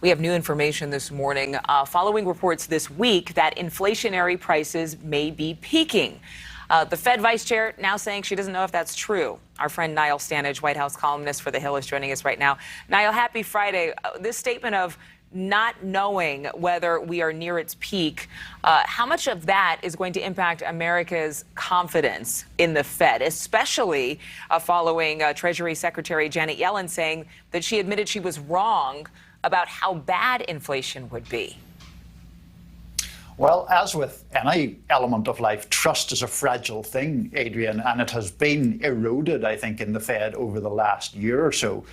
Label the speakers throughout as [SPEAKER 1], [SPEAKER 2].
[SPEAKER 1] We have new information this morning following reports this week that inflationary prices may be peaking. The Fed vice chair now saying she doesn't know if that's true. Our friend Niall Stange, White House columnist for The Hill, is joining us right now. Niall, happy Friday. This statement of not knowing whether we are near its peak, how much of that is going to impact America's confidence in the Fed, especially following Treasury Secretary Janet Yellen saying that she admitted she was wrong about how bad inflation would be?
[SPEAKER 2] Well, as with any element of life, trust is a fragile thing, Adrienne, and it has been eroded, I think, in the Fed over the last year or so,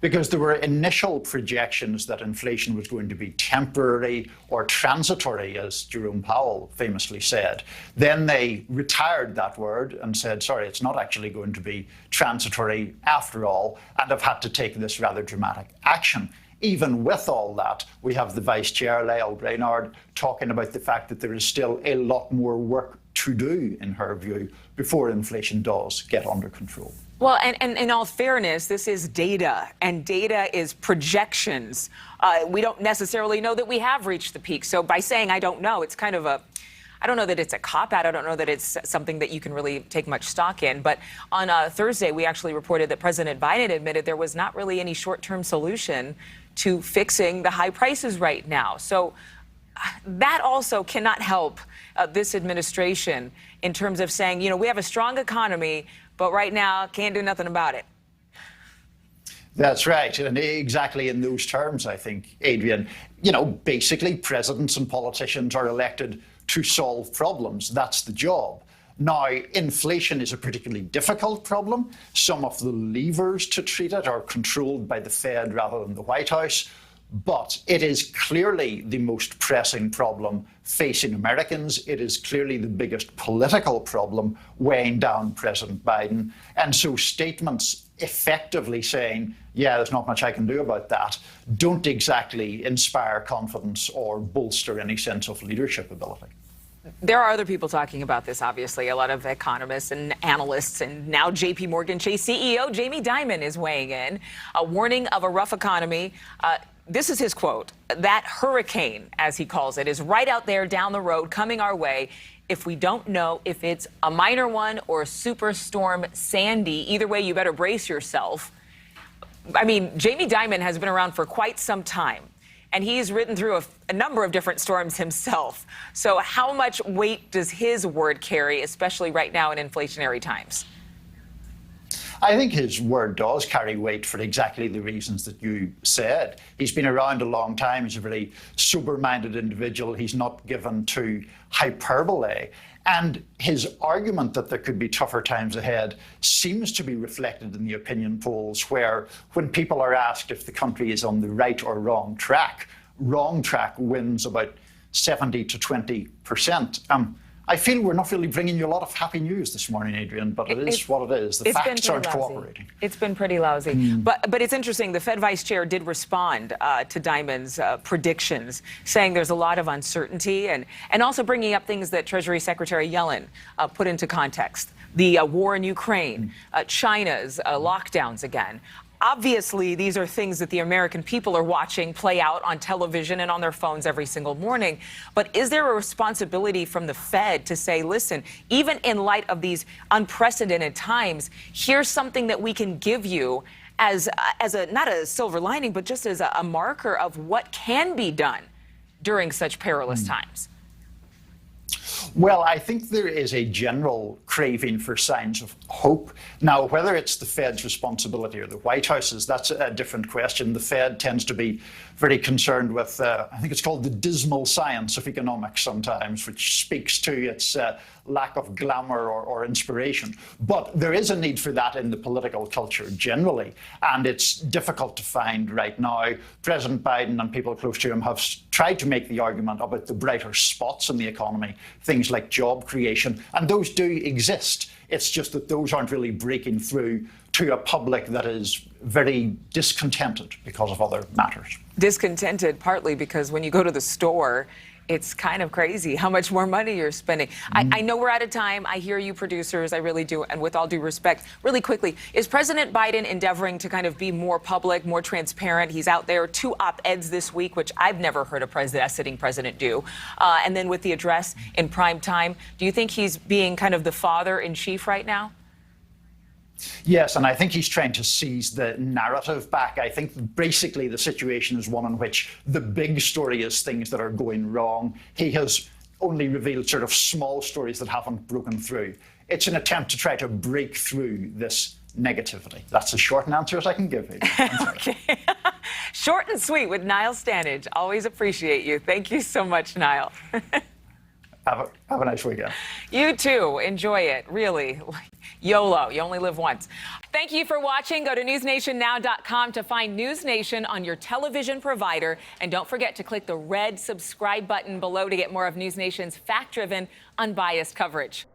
[SPEAKER 2] because there were initial projections that inflation was going to be temporary or transitory, as Jerome Powell famously said. Then they retired that word and said, sorry, it's not actually going to be transitory after all, and have had to take this rather dramatic action. Even with all that, we have the Vice Chair, Niall Brainard, talking about the fact that there is still a lot more work to do, in her view, before inflation does get under control.
[SPEAKER 1] Well, and in all fairness, this is data, and data is projections. We don't necessarily know that we have reached the peak. So by saying I don't know, it's kind of a, I don't know that it's a cop-out. I don't know that it's something that you can really take much stock in. But on Thursday, we actually reported that President Biden admitted there was not really any short-term solution to fixing the high prices right now. So that also cannot help this administration in terms of saying, you know, we have a strong economy, but right now can't do nothing about it.
[SPEAKER 2] That's right. And exactly in those terms, I think, Adrienne, you know, basically presidents and politicians are elected to solve problems. That's the job. Now, inflation is a particularly difficult problem. Some of the levers to treat it are controlled by the Fed rather than the White House. But it is clearly the most pressing problem facing Americans. It is clearly the biggest political problem weighing down President Biden. And so statements effectively saying, yeah, there's not much I can do about that, don't exactly inspire confidence or bolster any sense of leadership ability.
[SPEAKER 1] There are other people talking about this, obviously. A lot of economists and analysts, and now J.P. Morgan Chase CEO Jamie Dimon is weighing in, a warning of a rough economy. This is his quote: "That hurricane, as he calls it, is right out there down the road coming our way. If we don't know if it's a minor one or Superstorm Sandy, either way, you better brace yourself." I mean, Jamie Dimon has been around for quite some time, and he's ridden through a number of different storms himself. So how much weight does his word carry, especially right now in inflationary times?
[SPEAKER 2] I think his word does carry weight for exactly the reasons that you said. He's been around a long time. He's a very sober-minded individual. He's not given to hyperbole. And his argument that there could be tougher times ahead seems to be reflected in the opinion polls, where when people are asked if the country is on the right or wrong track wins about 70 to 20%. I feel we're not really bringing you a lot of happy news this morning, Adrienne, but it is what it is. The facts aren't cooperating.
[SPEAKER 1] It's been pretty lousy. But it's interesting. The Fed vice chair did respond to Dimon's predictions, saying there's a lot of uncertainty, and also bringing up things that Treasury Secretary Yellen put into context. The war in Ukraine, China's lockdowns again. Obviously, these are things that the American people are watching play out on television and on their phones every single morning. But is there a responsibility from the Fed to say, listen, even in light of these unprecedented times, here's something that we can give you as a not a silver lining, but just as a marker of what can be done during such perilous times?
[SPEAKER 2] Well, I think there is a general craving for signs of hope. Now, whether it's the Fed's responsibility or the White House's, that's a different question. The Fed tends to be very concerned with, I think it's called the dismal science of economics sometimes, which speaks to its lack of glamour or inspiration. But there is a need for that in the political culture generally, and it's difficult to find right now. President Biden and people close to him have tried to make the argument about the brighter spots in the economy, things like job creation, and those do exist. It's just that those aren't really breaking through to a public that is very discontented because of other matters.
[SPEAKER 1] Discontented partly because when you go to the store, It's kind of crazy how much more money you're spending. I know we're out of time. I hear you, producers. I really do. And with all due respect, really quickly, is President Biden endeavoring to kind of be more public, more transparent? He's out there, 2 op-eds this week, which I've never heard a sitting president do. And then with the address in prime time, do you think he's being kind of the father-in-chief right now?
[SPEAKER 2] Yes, and I think he's trying to seize the narrative back. I think basically the situation is one in which the big story is things that are going wrong. He has only revealed sort of small stories that haven't broken through. It's an attempt to try to break through this negativity. That's as short an answer as I can give you.
[SPEAKER 1] Okay. Short and sweet with Niall Stange. Always appreciate you. Thank you so much, Niall.
[SPEAKER 2] Have a nice weekend.
[SPEAKER 1] You too. Enjoy it. Really. YOLO. You only live once. Thank you for watching. Go to newsnationnow.com to find NewsNation on your television provider. And don't forget to click the red subscribe button below to get more of NewsNation's fact-driven, unbiased coverage.